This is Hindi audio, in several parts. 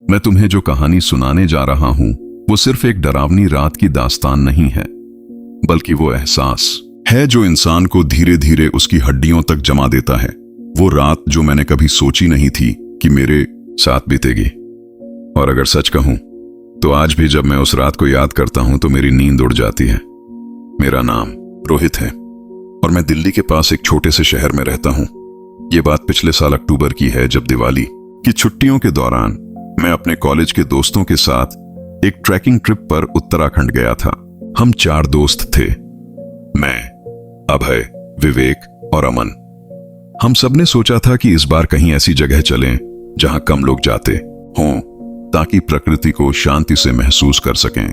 मैं तुम्हें जो कहानी सुनाने जा रहा हूं वो सिर्फ एक डरावनी रात की दास्तान नहीं है, बल्कि वो एहसास है जो इंसान को धीरे धीरे उसकी हड्डियों तक जमा देता है। वो रात जो मैंने कभी सोची नहीं थी कि मेरे साथ बीतेगी। और अगर सच कहूं तो आज भी जब मैं उस रात को याद करता हूं तो मेरी नींद उड़ जाती है। मेरा नाम रोहित है और मैं दिल्ली के पास एक छोटे से शहर में रहता हूं। ये बात पिछले साल अक्टूबर की है, जब दिवाली की छुट्टियों के दौरान मैं अपने कॉलेज के दोस्तों के साथ एक ट्रैकिंग ट्रिप पर उत्तराखंड गया था। हम 4 दोस्त थे, मैं, अभय, विवेक और अमन। हम सबने सोचा था कि इस बार कहीं ऐसी जगह चलें जहां कम लोग जाते हों, ताकि प्रकृति को शांति से महसूस कर सकें।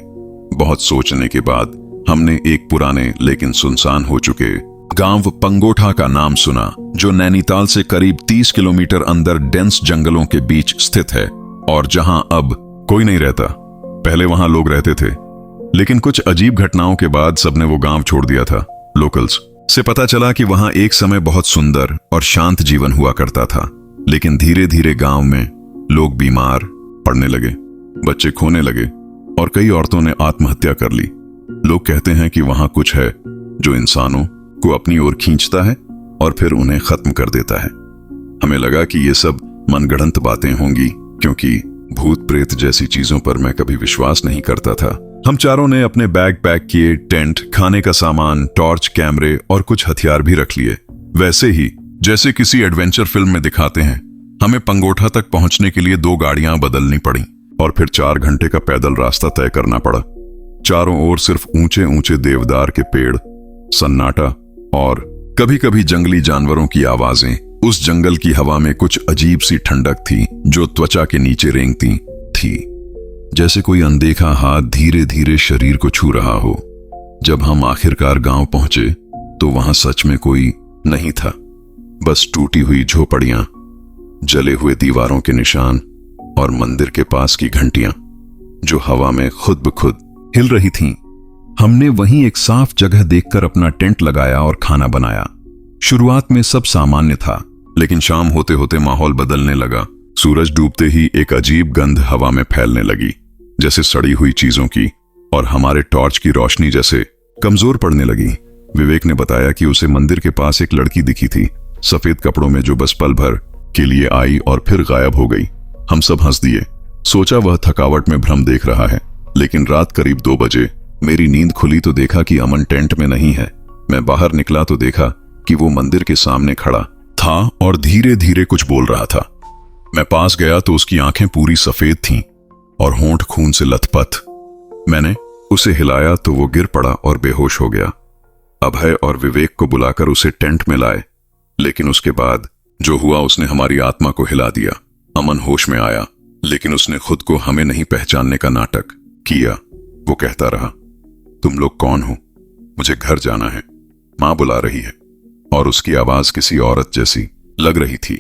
बहुत सोचने के बाद हमने एक पुराने लेकिन सुनसान हो चुके गांव पंगोठा का नाम सुना, जो नैनीताल से करीब 30 किलोमीटर अंदर डेंस जंगलों के बीच स्थित है और जहां अब कोई नहीं रहता। पहले वहां लोग रहते थे, लेकिन कुछ अजीब घटनाओं के बाद सबने वो गांव छोड़ दिया था। लोकल्स से पता चला कि वहां एक समय बहुत सुंदर और शांत जीवन हुआ करता था, लेकिन धीरे धीरे गांव में लोग बीमार पड़ने लगे, बच्चे खोने लगे और कई औरतों ने आत्महत्या कर ली। लोग कहते हैं कि वहां कुछ है जो इंसानों को अपनी ओर खींचता है और फिर उन्हें खत्म कर देता है। हमें लगा कि ये सब मनगढ़ंत बातें होंगी, क्योंकि भूत प्रेत जैसी चीजों पर मैं कभी विश्वास नहीं करता था। हम चारों ने अपने बैग पैक किए, टेंट, खाने का सामान, टॉर्च, कैमरे और कुछ हथियार भी रख लिए। वैसे ही जैसे किसी एडवेंचर फिल्म में दिखाते हैं, हमें पंगोठा तक पहुंचने के लिए 2 गाड़ियां बदलनी पड़ी और फिर 4 घंटे का पैदल रास्ता तय करना पड़ा। चारों ओर सिर्फ ऊंचे ऊंचे देवदार के पेड़, सन्नाटा और कभी कभी जंगली जानवरों की आवाजें। उस जंगल की हवा में कुछ अजीब सी ठंडक थी जो त्वचा के नीचे रेंगती थी, जैसे कोई अनदेखा हाथ धीरे धीरे शरीर को छू रहा हो। जब हम आखिरकार गांव पहुंचे तो वहां सच में कोई नहीं था, बस टूटी हुई झोपड़ियां, जले हुए दीवारों के निशान और मंदिर के पास की घंटियां जो हवा में खुद ब खुद हिल रही थीं। हमने वहीं एक साफ जगह देखकर अपना टेंट लगाया और खाना बनाया। शुरुआत में सब सामान्य था, लेकिन शाम होते होते माहौल बदलने लगा। सूरज डूबते ही एक अजीब गंध हवा में फैलने लगी, जैसे सड़ी हुई चीजों की, और हमारे टॉर्च की रोशनी जैसे कमजोर पड़ने लगी। विवेक ने बताया कि उसे मंदिर के पास एक लड़की दिखी थी, सफेद कपड़ों में, जो बस पल भर के लिए आई और फिर गायब हो गई। हम सब हंस दिए, सोचा वह थकावट में भ्रम देख रहा है। लेकिन रात करीब 2 बजे मेरी नींद खुली तो देखा कि अमन टेंट में नहीं है। मैं बाहर निकला तो देखा कि वो मंदिर के सामने खड़ा था और धीरे धीरे कुछ बोल रहा था। मैं पास गया तो उसकी आंखें पूरी सफेद थीं और होंठ खून से लथपथ। मैंने उसे हिलाया तो वो गिर पड़ा और बेहोश हो गया। अभय और विवेक को बुलाकर उसे टेंट में लाए, लेकिन उसके बाद जो हुआ उसने हमारी आत्मा को हिला दिया। अमन होश में आया, लेकिन उसने खुद को हमें नहीं पहचानने का नाटक किया। वो कहता रहा, तुम लोग कौन हो? मुझे घर जाना है, मां बुला रही है। और उसकी आवाज किसी औरत जैसी लग रही थी,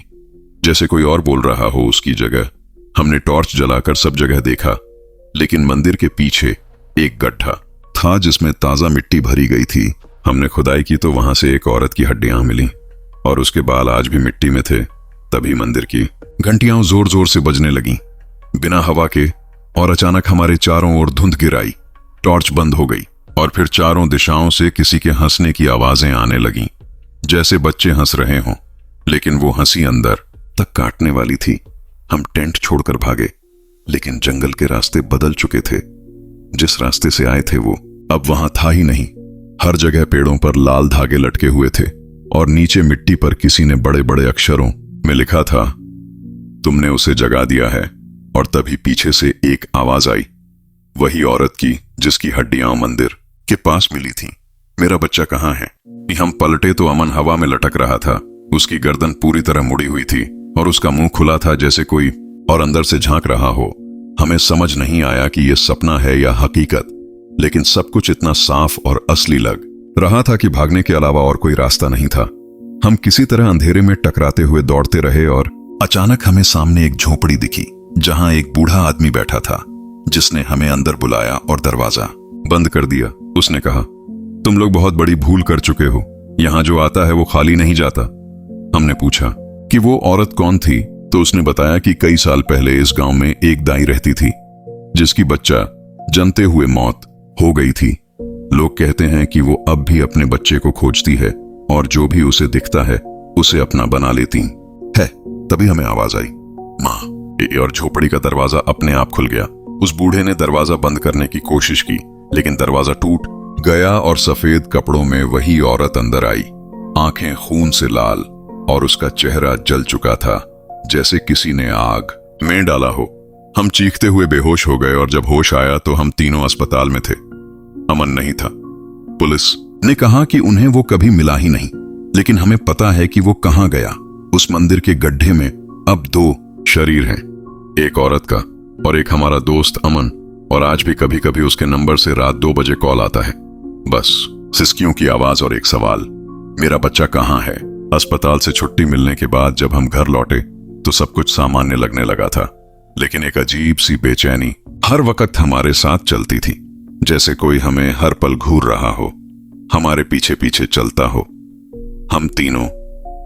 जैसे कोई और बोल रहा हो उसकी जगह। हमने टॉर्च जलाकर सब जगह देखा, लेकिन मंदिर के पीछे एक गड्ढा था जिसमें ताजा मिट्टी भरी गई थी। हमने खुदाई की तो वहां से एक औरत की हड्डियां मिली और उसके बाल आज भी मिट्टी में थे। तभी मंदिर की घंटियां जोर जोर से बजने लगीं, बिना हवा के, और अचानक हमारे चारों ओर धुंध गिराई। टॉर्च बंद हो गई और फिर चारों दिशाओं से किसी के हंसने की आवाजें आने लगीं, जैसे बच्चे हंस रहे हों, लेकिन वो हंसी अंदर तक काटने वाली थी। हम टेंट छोड़कर भागे, लेकिन जंगल के रास्ते बदल चुके थे। जिस रास्ते से आए थे वो अब वहां था ही नहीं। हर जगह पेड़ों पर लाल धागे लटके हुए थे और नीचे मिट्टी पर किसी ने बड़े बड़े अक्षरों में लिखा था, तुमने उसे जगा दिया है। और तभी पीछे से एक आवाज आई, वही औरत की जिसकी हड्डियां मंदिर के पास मिली थीं। मेरा बच्चा कहाँ है? हम पलटे तो अमन हवा में लटक रहा था। उसकी गर्दन पूरी तरह मुड़ी हुई थी और उसका मुंह खुला था जैसे कोई और अंदर से झांक रहा हो। हमें समझ नहीं आया कि यह सपना है या हकीकत, लेकिन सब कुछ इतना साफ और असली लग रहा था कि भागने के अलावा और कोई रास्ता नहीं था। हम किसी तरह अंधेरे में टकराते हुए दौड़ते रहे और अचानक हमें सामने एक झोपड़ी दिखी, जहां एक बूढ़ा आदमी बैठा था, जिसने हमें अंदर बुलाया और दरवाजा बंद कर दिया। उसने कहा, तुम लोग बहुत बड़ी भूल कर चुके हो, यहां जो आता है वो खाली नहीं जाता। हमने पूछा कि वो औरत कौन थी तो उसने बताया कि कई साल पहले इस गांव में एक दाई रहती थी जिसकी बच्चा जनते हुए मौत हो गई थी। लोग कहते हैं कि वो अब भी अपने बच्चे को खोजती है और जो भी उसे दिखता है उसे अपना बना लेती है। तभी हमें आवाज आई, माँ। और झोपड़ी का दरवाजा अपने आप खुल गया। उस बूढ़े ने दरवाजा बंद करने की कोशिश की, लेकिन दरवाजा टूट गया और सफेद कपड़ों में वही औरत अंदर आई, आंखें खून से लाल और उसका चेहरा जल चुका था जैसे किसी ने आग में डाला हो। हम चीखते हुए बेहोश हो गए और जब होश आया तो हम तीनों अस्पताल में थे। अमन नहीं था। पुलिस ने कहा कि उन्हें वो कभी मिला ही नहीं, लेकिन हमें पता है कि वो कहां गया। उस मंदिर के गड्ढे में अब 2 शरीर हैं, एक औरत का और एक हमारा दोस्त अमन। और आज भी कभी कभी उसके नंबर से रात 2 बजे कॉल आता है, बस सिसकियों की आवाज और एक सवाल, मेरा बच्चा कहां है। अस्पताल से छुट्टी मिलने के बाद जब हम घर लौटे तो सब कुछ सामान्य लगने लगा था, लेकिन एक अजीब सी बेचैनी हर वक्त हमारे साथ चलती थी, जैसे कोई हमें हर पल घूर रहा हो, हमारे पीछे पीछे चलता हो। हम तीनों,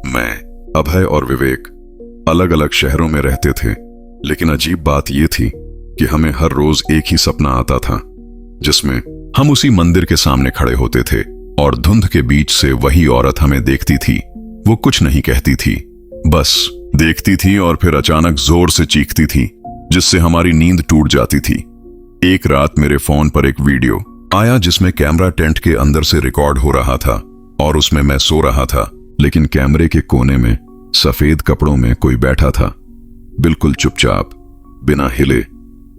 मैं, अभय और विवेक, अलग अलग शहरों में रहते थे, लेकिन अजीब बात यह थी कि हमें हर रोज एक ही सपना आता था जिसमें हम उसी मंदिर के सामने खड़े होते थे और धुंध के बीच से वही औरत हमें देखती थी। वो कुछ नहीं कहती थी, बस देखती थी और फिर अचानक जोर से चीखती थी जिससे हमारी नींद टूट जाती थी। एक रात मेरे फोन पर एक वीडियो आया जिसमें कैमरा टेंट के अंदर से रिकॉर्ड हो रहा था और उसमें मैं सो रहा था, लेकिन कैमरे के कोने में सफेद कपड़ों में कोई बैठा था, बिल्कुल चुपचाप, बिना हिले।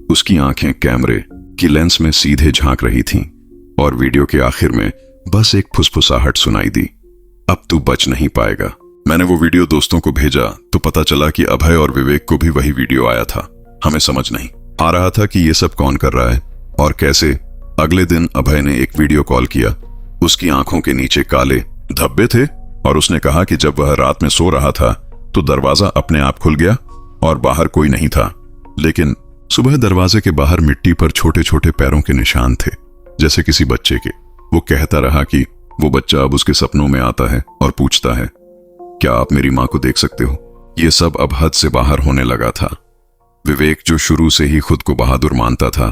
उसकी आंखें कैमरे की लेंस में सीधे झांक रही थीं और वीडियो के आखिर में बस एक फुसफुसाहट सुनाई दी, अब तू बच नहीं पाएगा। मैंने वो वीडियो दोस्तों को भेजा तो पता चला कि अभय और विवेक को भी वही वीडियो आया था। हमें समझ नहीं आ रहा था कि ये सब कौन कर रहा है और कैसे। अगले दिन अभय ने एक वीडियो कॉल किया। उसकी आंखों के नीचे काले धब्बे थे और उसने कहा कि जब वह रात में सो रहा था तो दरवाजा अपने आप खुल गया और बाहर कोई नहीं था, लेकिन सुबह दरवाजे के बाहर मिट्टी पर छोटे छोटे पैरों के निशान थे, जैसे किसी बच्चे के। वो कहता रहा कि वो बच्चा अब उसके सपनों में आता है और पूछता है, क्या आप मेरी मां को देख सकते हो। ये सब अब हद से बाहर होने लगा था। विवेक, जो शुरू से ही खुद को बहादुर मानता था,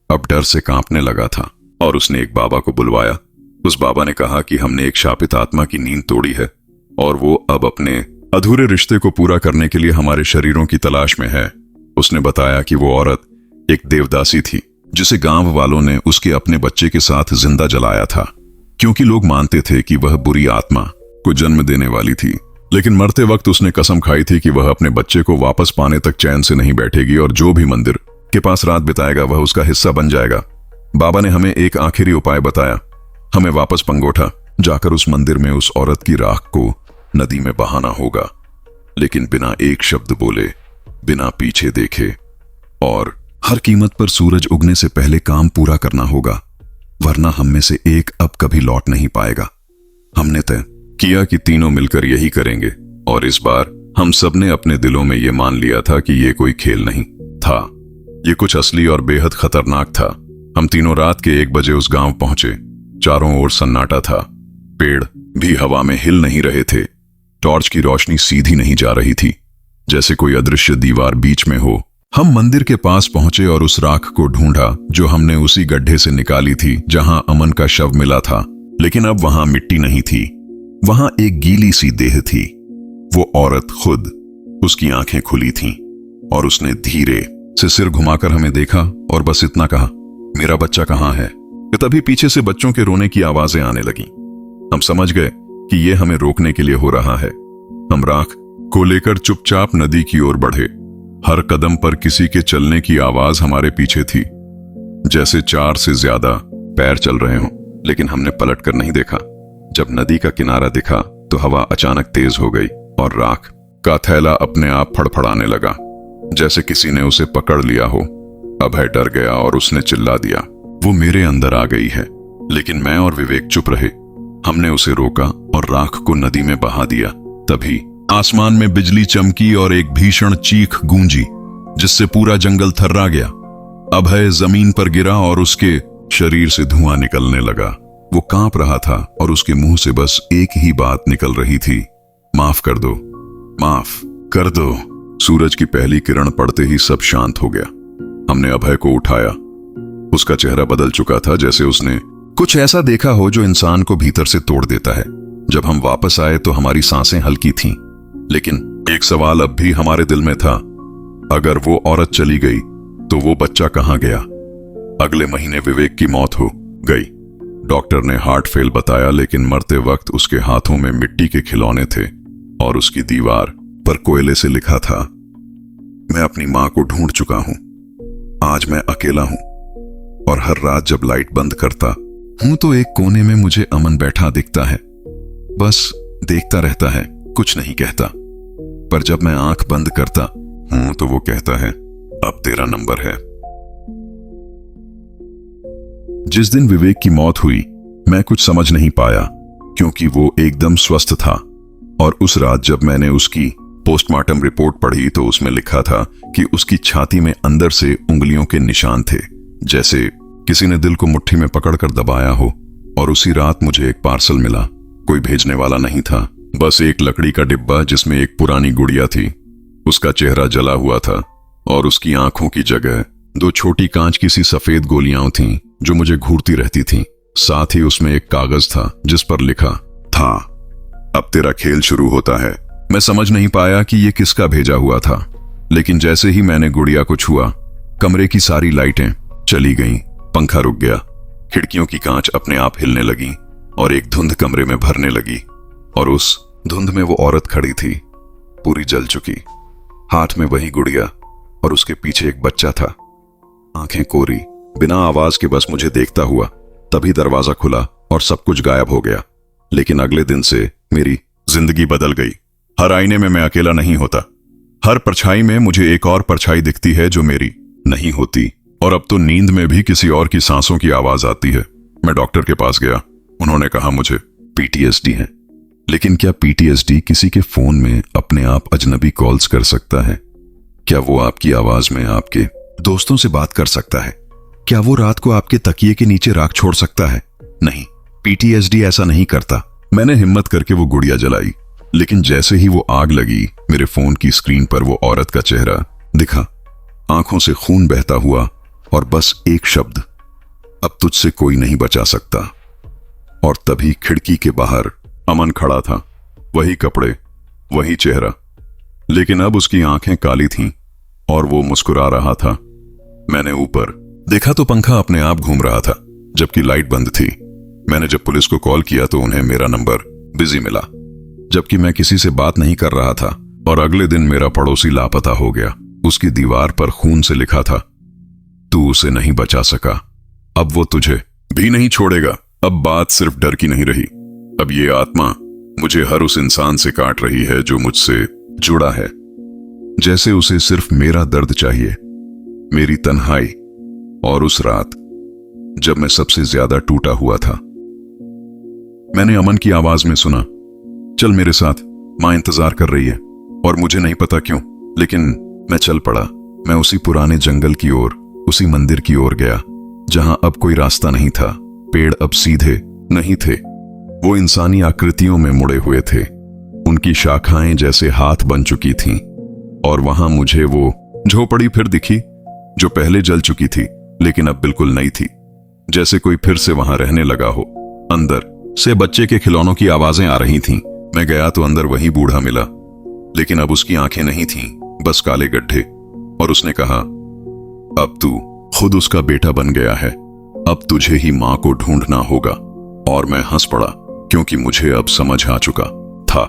अब डर से कांपने लगा था और उसने एक बाबा को बुलवाया। उस बाबा ने कहा कि हमने एक शापित आत्मा की नींद तोड़ी है और वो अब अपने अधूरे रिश्ते को पूरा करने के लिए हमारे शरीरों की तलाश में है। उसने बताया कि वो औरत एक देवदासी थी जिसे गांव वालों ने उसके अपने बच्चे के साथ जिंदा जलाया था, क्योंकि लोग मानते थे कि वह बुरी आत्मा को जन्म देने वाली थी। लेकिन मरते वक्त उसने कसम खाई थी कि वह अपने बच्चे को वापस पाने तक चैन से नहीं बैठेगी और जो भी मंदिर के पास रात बिताएगा वह उसका हिस्सा बन जाएगा। बाबा ने हमें एक आखिरी उपाय बताया, हमें वापस पंगोठा जाकर उस मंदिर में उस औरत की राख को नदी में बहाना होगा, लेकिन बिना एक शब्द बोले, बिना पीछे देखे, और हर कीमत पर सूरज उगने से पहले काम पूरा करना होगा, वरना हम में से एक अब कभी लौट नहीं पाएगा। हमने तय किया कि तीनों मिलकर यही करेंगे और इस बार हम सबने अपने दिलों में यह मान लिया था कि यह कोई खेल नहीं था, ये कुछ असली और बेहद खतरनाक था। हम तीनों रात के 1 बजे उस गांव पहुंचे। चारों ओर सन्नाटा था, पेड़ भी हवा में हिल नहीं रहे थे, टॉर्च की रोशनी सीधी नहीं जा रही थी, जैसे कोई अदृश्य दीवार बीच में हो। हम मंदिर के पास पहुंचे और उस राख को ढूंढा जो हमने उसी गड्ढे से निकाली थी जहां अमन का शव मिला था, लेकिन अब वहां मिट्टी नहीं थी, वहां एक गीली सी देह थी। वो औरत खुद, उसकी आंखें खुली थीं और उसने धीरे से सिर घुमाकर हमें देखा और बस इतना कहा, मेरा बच्चा कहां है। तभी पीछे से बच्चों के रोने की आवाजें आने लगी। हम समझ गए कि यह हमें रोकने के लिए हो रहा है। हम राख को लेकर चुपचाप नदी की ओर बढ़े। हर कदम पर किसी के चलने की आवाज हमारे पीछे थी, जैसे 4 से ज्यादा पैर चल रहे हों, लेकिन हमने पलट कर नहीं देखा। जब नदी का किनारा दिखा तो हवा अचानक तेज हो गई और राख का थैला अपने आप फड़फड़ाने लगा, जैसे किसी ने उसे पकड़ लिया हो। अभय डर गया और उसने चिल्ला दिया, वो मेरे अंदर आ गई है। लेकिन मैं और विवेक चुप रहे। हमने उसे रोका और राख को नदी में बहा दिया। तभी आसमान में बिजली चमकी और एक भीषण चीख गूंजी, जिससे पूरा जंगल थर्रा गया। अभय जमीन पर गिरा और उसके शरीर से धुआं निकलने लगा। वो कांप रहा था और उसके मुंह से बस एक ही बात निकल रही थी, माफ कर दो, माफ कर दो। सूरज की पहली किरण पड़ते ही सब शांत हो गया। हमने अभय को उठाया। उसका चेहरा बदल चुका था, जैसे उसने कुछ ऐसा देखा हो जो इंसान को भीतर से तोड़ देता है। जब हम वापस आए तो हमारी सांसें हल्की थीं, लेकिन एक सवाल अब भी हमारे दिल में था। अगर वो औरत चली गई तो वो बच्चा कहां गया? अगले महीने विवेक की मौत हो गई। डॉक्टर ने हार्ट फेल बताया, लेकिन मरते वक्त उसके हाथों में मिट्टी के खिलौने थे और उसकी दीवार पर कोयले से लिखा था, मैं अपनी मां को ढूंढ चुका हूं, आज मैं अकेला हूं। और हर रात जब लाइट बंद करता हूं तो एक कोने में मुझे अमन बैठा दिखता है, बस देखता रहता है, कुछ नहीं कहता। पर जब मैं आंख बंद करता हूं तो वो कहता है, अब तेरा नंबर है। जिस दिन विवेक की मौत हुई मैं कुछ समझ नहीं पाया, क्योंकि वो एकदम स्वस्थ था। और उस रात जब मैंने उसकी पोस्टमार्टम रिपोर्ट पढ़ी तो उसमें लिखा था कि उसकी छाती में अंदर से उंगलियों के निशान थे, जैसे किसी ने दिल को मुट्ठी में पकड़कर दबाया हो। और उसी रात मुझे एक पार्सल मिला। कोई भेजने वाला नहीं था, बस एक लकड़ी का डिब्बा जिसमें एक पुरानी गुड़िया थी। उसका चेहरा जला हुआ था और उसकी आंखों की जगह 2 छोटी कांच की सी सफेद गोलियां थीं जो मुझे घूरती रहती थीं। साथ ही उसमें एक कागज था जिस पर लिखा था, अब तेरा खेल शुरू होता है। मैं समझ नहीं पाया कि ये किसका भेजा हुआ था, लेकिन जैसे ही मैंने गुड़िया को छुआ, कमरे की सारी लाइटें चली गईं, पंखा रुक गया, खिड़कियों की कांच अपने आप हिलने लगी और एक धुंध कमरे में भरने लगी। और उस धुंध में वो औरत खड़ी थी, पूरी जल चुकी, हाथ में वही गुड़िया और उसके पीछे एक बच्चा था, आंखें कोरी, बिना आवाज के बस मुझे देखता हुआ। तभी दरवाजा खुला और सब कुछ गायब हो गया। लेकिन अगले दिन से मेरी जिंदगी बदल गई। हर आईने में मैं अकेला नहीं होता, हर परछाई में मुझे एक और परछाई दिखती है जो मेरी नहीं होती। और अब तो नींद में भी किसी और की सांसों की आवाज आती है। मैं डॉक्टर के पास गया, उन्होंने कहा मुझे पीटीएसडी है। लेकिन क्या पीटीएसडी किसी के फोन में अपने आप अजनबी कॉल्स कर सकता है? क्या वो आपकी आवाज में आपके दोस्तों से बात कर सकता है? क्या वो रात को आपके तकिए के नीचे राख छोड़ सकता है? नहीं, पीटीएसडी ऐसा नहीं करता। मैंने हिम्मत करके वो गुड़िया जलाई, लेकिन जैसे ही वो आग लगी, मेरे फोन की स्क्रीन पर वो औरत का चेहरा दिखा, आंखों से खून बहता हुआ और बस एक शब्द, अब तुझसे कोई नहीं बचा सकता। और तभी खिड़की के बाहर अमन खड़ा था, वही कपड़े, वही चेहरा, लेकिन अब उसकी आंखें काली थीं और वो मुस्कुरा रहा था। मैंने ऊपर देखा तो पंखा अपने आप घूम रहा था, जबकि लाइट बंद थी। मैंने जब पुलिस को कॉल किया तो उन्हें मेरा नंबर बिजी मिला, जबकि मैं किसी से बात नहीं कर रहा था। और अगले दिन मेरा पड़ोसी लापता हो गया। उसकी दीवार पर खून से लिखा था, तू उसे नहीं बचा सका, अब वो तुझे भी नहीं छोड़ेगा। अब बात सिर्फ डर की नहीं रही, अब ये आत्मा मुझे हर उस इंसान से काट रही है जो मुझसे जुड़ा है, जैसे उसे सिर्फ मेरा दर्द चाहिए, मेरी तन्हाई। और उस रात जब मैं सबसे ज्यादा टूटा हुआ था, मैंने अमन की आवाज में सुना, चल मेरे साथ, मां इंतजार कर रही है। और मुझे नहीं पता क्यों, लेकिन मैं चल पड़ा। मैं उसी पुराने जंगल की ओर, उसी मंदिर की ओर गया जहां अब कोई रास्ता नहीं था। पेड़ अब सीधे नहीं थे, वो इंसानी आकृतियों में मुड़े हुए थे, उनकी शाखाएं जैसे हाथ बन चुकी थीं। और वहां मुझे वो झोपड़ी फिर दिखी जो पहले जल चुकी थी, लेकिन अब बिल्कुल नई थी, जैसे कोई फिर से वहां रहने लगा हो। अंदर से बच्चे के खिलौनों की आवाजें आ रही थीं। मैं गया तो अंदर वही बूढ़ा मिला, लेकिन अब उसकी आंखें नहीं थीं, बस काले गड्ढे। और उसने कहा, अब तू खुद उसका बेटा बन गया है, अब तुझे ही मां को ढूंढना होगा। और मैं हंस पड़ा, क्योंकि मुझे अब समझ आ चुका था,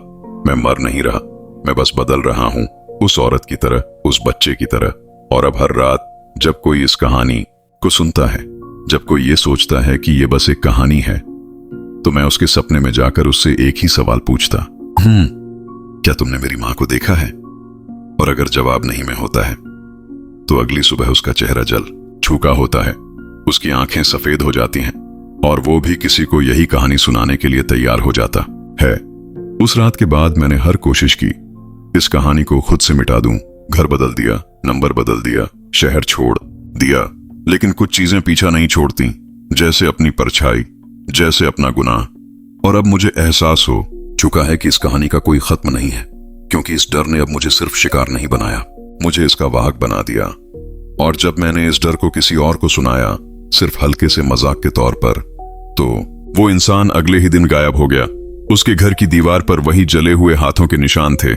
मैं मर नहीं रहा, मैं बस बदल रहा हूं, उस औरत की तरह, उस बच्चे की तरह। और अब हर रात जब कोई इस कहानी को सुनता है, जब कोई ये सोचता है कि ये बस एक कहानी है, तो मैं उसके सपने में जाकर उससे एक ही सवाल पूछता, क्या तुमने मेरी मां को देखा है? और अगर जवाब नहीं में होता है, तो अगली सुबह उसका चेहरा जल चुका होता है, उसकी आंखें सफेद हो जाती हैं, और वो भी किसी को यही कहानी सुनाने के लिए तैयार हो जाता है। उस रात के बाद मैंने हर कोशिश की इस कहानी को खुद से मिटा दूं। घर बदल दिया, नंबर बदल दिया, शहर छोड़ दिया, लेकिन कुछ चीजें पीछा नहीं छोड़ती, जैसे अपनी परछाई, जैसे अपना गुनाह। और अब मुझे एहसास हो चुका है कि इस कहानी का कोई खत्म नहीं है, क्योंकि इस डर ने अब मुझे सिर्फ शिकार नहीं बनाया, मुझे इसका वाहक बना दिया। और जब मैंने इस डर को किसी और को सुनाया, सिर्फ हल्के से मजाक के तौर पर, तो वो इंसान अगले ही दिन गायब हो गया। उसके घर की दीवार पर वही जले हुए हाथों के निशान थे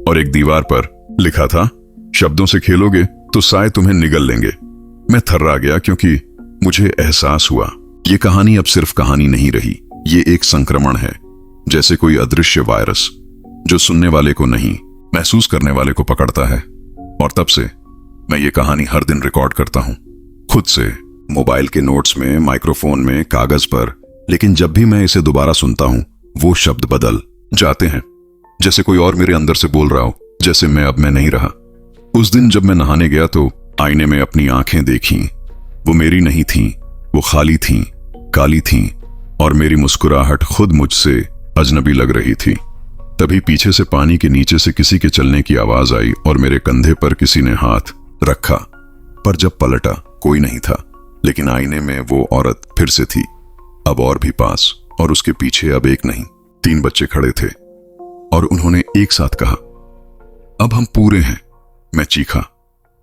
और एक दीवार पर लिखा था, शब्दों से खेलोगे तो साए तुम्हें निगल लेंगे। मैं थर्रा गया क्योंकि मुझे एहसास हुआ ये कहानी अब सिर्फ कहानी नहीं रही, ये एक संक्रमण है, जैसे कोई अदृश्य वायरस जो सुनने वाले को नहीं, महसूस करने वाले को पकड़ता है। और तब से मैं ये कहानी हर दिन रिकॉर्ड करता हूं, खुद से, मोबाइल के नोट्स में, माइक्रोफोन में, कागज पर। लेकिन जब भी मैं इसे दोबारा सुनता हूं, वो शब्द बदल जाते हैं, जैसे कोई और मेरे अंदर से बोल रहा हो, जैसे मैं नहीं रहा। उस दिन जब मैं नहाने गया तो आईने में अपनी आंखें देखी। वो मेरी नहीं थीं, वो खाली थीं, काली थीं, और मेरी मुस्कुराहट खुद मुझसे अजनबी लग रही थी। तभी पीछे से पानी के नीचे से किसी के चलने की आवाज आई और मेरे कंधे पर किसी ने हाथ रखा। पर जब पलटा, कोई नहीं था, लेकिन आईने में वो औरत फिर से थी, अब और भी पास, और उसके पीछे अब एक नहीं 3 बच्चे खड़े थे। और उन्होंने एक साथ कहा, अब हम पूरे हैं। मैं चीखा,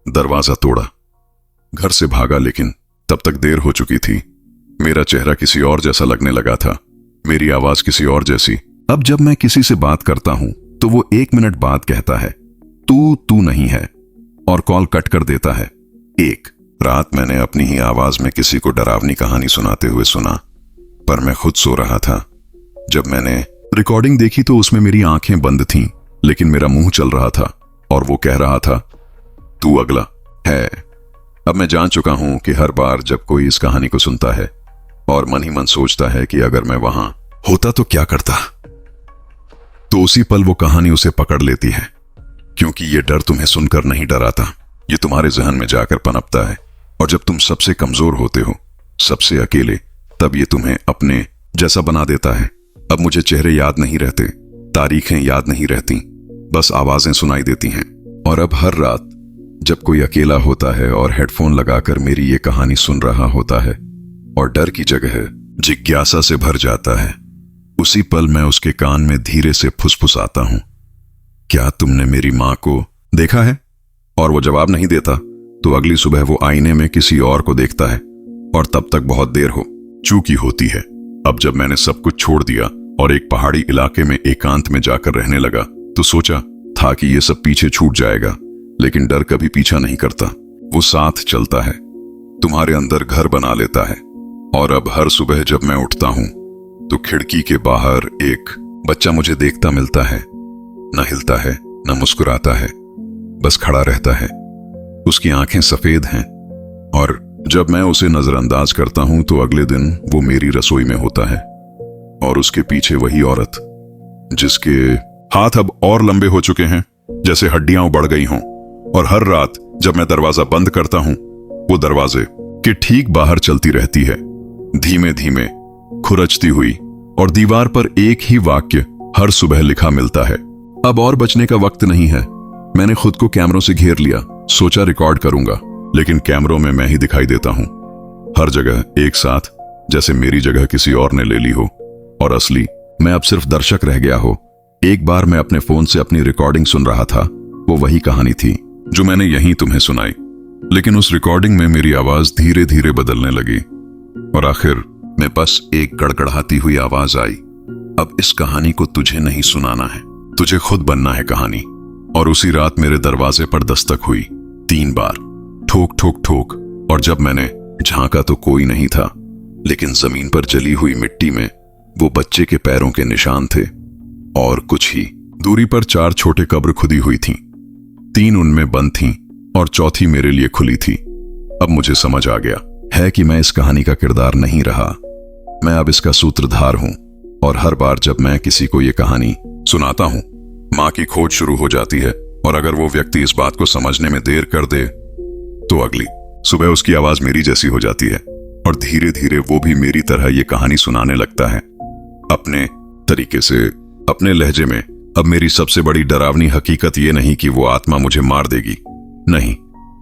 दरवाजा तोड़ा, घर से भागा, लेकिन तब तक देर हो चुकी थी। मेरा चेहरा किसी और जैसा लगने लगा था, मेरी आवाज किसी और जैसी। अब जब मैं किसी से बात करता हूं तो वो 1 मिनट बाद कहता है, तू नहीं है, और कॉल कट कर देता है। एक रात मैंने अपनी ही आवाज में किसी को डरावनी कहानी सुनाते हुए सुना, पर मैं खुद सो रहा था। जब मैंने रिकॉर्डिंग देखी तो उसमें मेरी आंखें बंद थीं, लेकिन मेरा मुंह चल रहा था और वो कह रहा था, तू अगला है। अब मैं जान चुका हूं कि हर बार जब कोई इस कहानी को सुनता है और मन ही मन सोचता है कि अगर मैं वहां होता तो क्या करता, तो उसी पल वो कहानी उसे पकड़ लेती है। क्योंकि ये डर तुम्हें सुनकर नहीं डराता, ये तुम्हारे जहन में जाकर पनपता है। और जब तुम सबसे कमजोर होते हो, सबसे अकेले, तब ये तुम्हें अपने जैसा बना देता है। अब मुझे चेहरे याद नहीं रहते, तारीखें याद नहीं रहती, बस आवाजें सुनाई देती हैं। और अब हर रात जब कोई अकेला होता है और हेडफोन लगाकर मेरी ये कहानी सुन रहा होता है और डर की जगह जिज्ञासा से भर जाता है, उसी पल मैं उसके कान में धीरे से फुसफुसाता हूं, क्या तुमने मेरी मां को देखा है? और वो जवाब नहीं देता तो अगली सुबह वो आईने में किसी और को देखता है, और तब तक बहुत देर हो चुकी होती है। अब जब मैंने सब कुछ छोड़ दिया और एक पहाड़ी इलाके में एकांत में जाकर रहने लगा, तो सोचा था कि ये सब पीछे छूट जाएगा, लेकिन डर कभी पीछा नहीं करता, वो साथ चलता है, तुम्हारे अंदर घर बना लेता है। और अब हर सुबह जब मैं उठता हूं तो खिड़की के बाहर एक बच्चा मुझे देखता मिलता है, न हिलता है, न मुस्कुराता है, बस खड़ा रहता है। उसकी आंखें सफेद हैं, और जब मैं उसे नजरअंदाज करता हूं तो अगले दिन वो मेरी रसोई में होता है, और उसके पीछे वही औरत जिसके हाथ अब और लंबे हो चुके हैं, जैसे हड्डियां बढ़ गई हों। और हर रात जब मैं दरवाजा बंद करता हूं, वो दरवाजे के ठीक बाहर चलती रहती है, धीमे धीमे खुरचती हुई, और दीवार पर एक ही वाक्य हर सुबह लिखा मिलता है, अब और बचने का वक्त नहीं है। मैंने खुद को कैमरों से घेर लिया, सोचा रिकॉर्ड करूंगा, लेकिन कैमरों में मैं ही दिखाई देता हूं, हर जगह एक साथ, जैसे मेरी जगह किसी और ने ले ली हो, और असली मैं अब सिर्फ दर्शक रह गया हो। एक बार मैं अपने फोन से अपनी रिकॉर्डिंग सुन रहा था, वो वही कहानी थी जो मैंने यहीं तुम्हें सुनाई, लेकिन उस रिकॉर्डिंग में मेरी आवाज धीरे धीरे बदलने लगी, और आखिर में बस एक गड़गड़ाती हुई आवाज आई, अब इस कहानी को तुझे नहीं सुनाना है, तुझे खुद बनना है कहानी। और उसी रात मेरे दरवाजे पर दस्तक हुई 3 बार, ठोक ठोक ठोक, और जब मैंने झांका तो कोई नहीं था, लेकिन जमीन पर जली हुई मिट्टी में वो बच्चे के पैरों के निशान थे, और कुछ ही दूरी पर 4 छोटे कब्र खुदी हुई थीं। 3 उनमें बंद थीं और चौथी मेरे लिए खुली थी। अब मुझे समझ आ गया है कि मैं इस कहानी का किरदार नहीं रहा, मैं अब इसका सूत्रधार हूं। और हर बार जब मैं किसी को ये कहानी सुनाता हूं, मां की खोज शुरू हो जाती है, और अगर वो व्यक्ति इस बात को समझने में देर कर दे तो अगली सुबह उसकी आवाज मेरी जैसी हो जाती है, और धीरे धीरे वो भी मेरी तरह ये कहानी सुनाने लगता है, अपने तरीके से, अपने लहजे में। अब मेरी सबसे बड़ी डरावनी हकीकत ये नहीं कि वो आत्मा मुझे मार देगी, नहीं,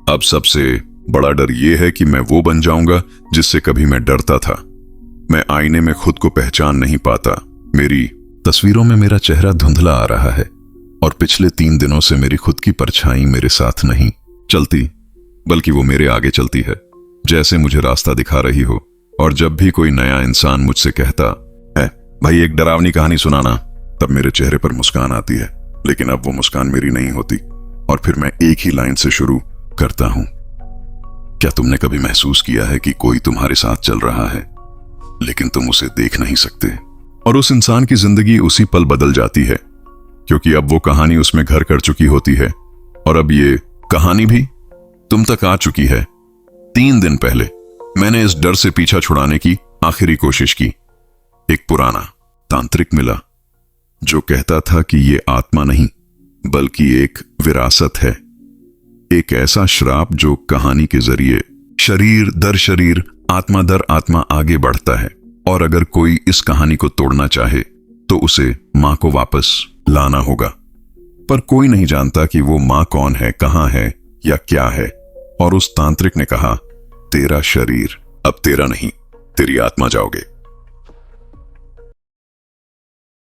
अब सबसे बड़ा डर ये है कि मैं वो बन जाऊंगा जिससे कभी मैं डरता था। मैं आईने में खुद को पहचान नहीं पाता, मेरी तस्वीरों में मेरा चेहरा धुंधला आ रहा है, और पिछले 3 दिनों से मेरी खुद की परछाई मेरे साथ नहीं चलती, बल्कि वो मेरे आगे चलती है, जैसे मुझे रास्ता दिखा रही हो। और जब भी कोई नया इंसान मुझसे कहता है, भाई एक डरावनी कहानी सुनाना, तब मेरे चेहरे पर मुस्कान आती है। लेकिन अब वो मुस्कान मेरी नहीं होती और फिर मैं एक ही लाइन से शुरू करता हूं, क्या तुमने कभी महसूस किया है कि कोई तुम्हारे साथ चल रहा है लेकिन तुम उसे देख नहीं सकते? और उस इंसान की जिंदगी उसी पल बदल जाती है, क्योंकि अब वो कहानी उसमें घर कर चुकी होती है और अब ये कहानी भी तुम तक आ चुकी है। 3 दिन पहले मैंने इस डर से पीछा छुड़ाने की आखिरी कोशिश की। एक पुराना तांत्रिक मिला जो कहता था कि ये आत्मा नहीं बल्कि एक विरासत है, एक ऐसा श्राप जो कहानी के जरिए शरीर दर शरीर, आत्मा दर आत्मा आगे बढ़ता है। और अगर कोई इस कहानी को तोड़ना चाहे तो उसे मां को वापस लाना होगा। पर कोई नहीं जानता कि वो मां कौन है, कहां है या क्या है। और उस तांत्रिक ने कहा, तेरा शरीर अब तेरा नहीं, तेरी आत्मा जाओगे।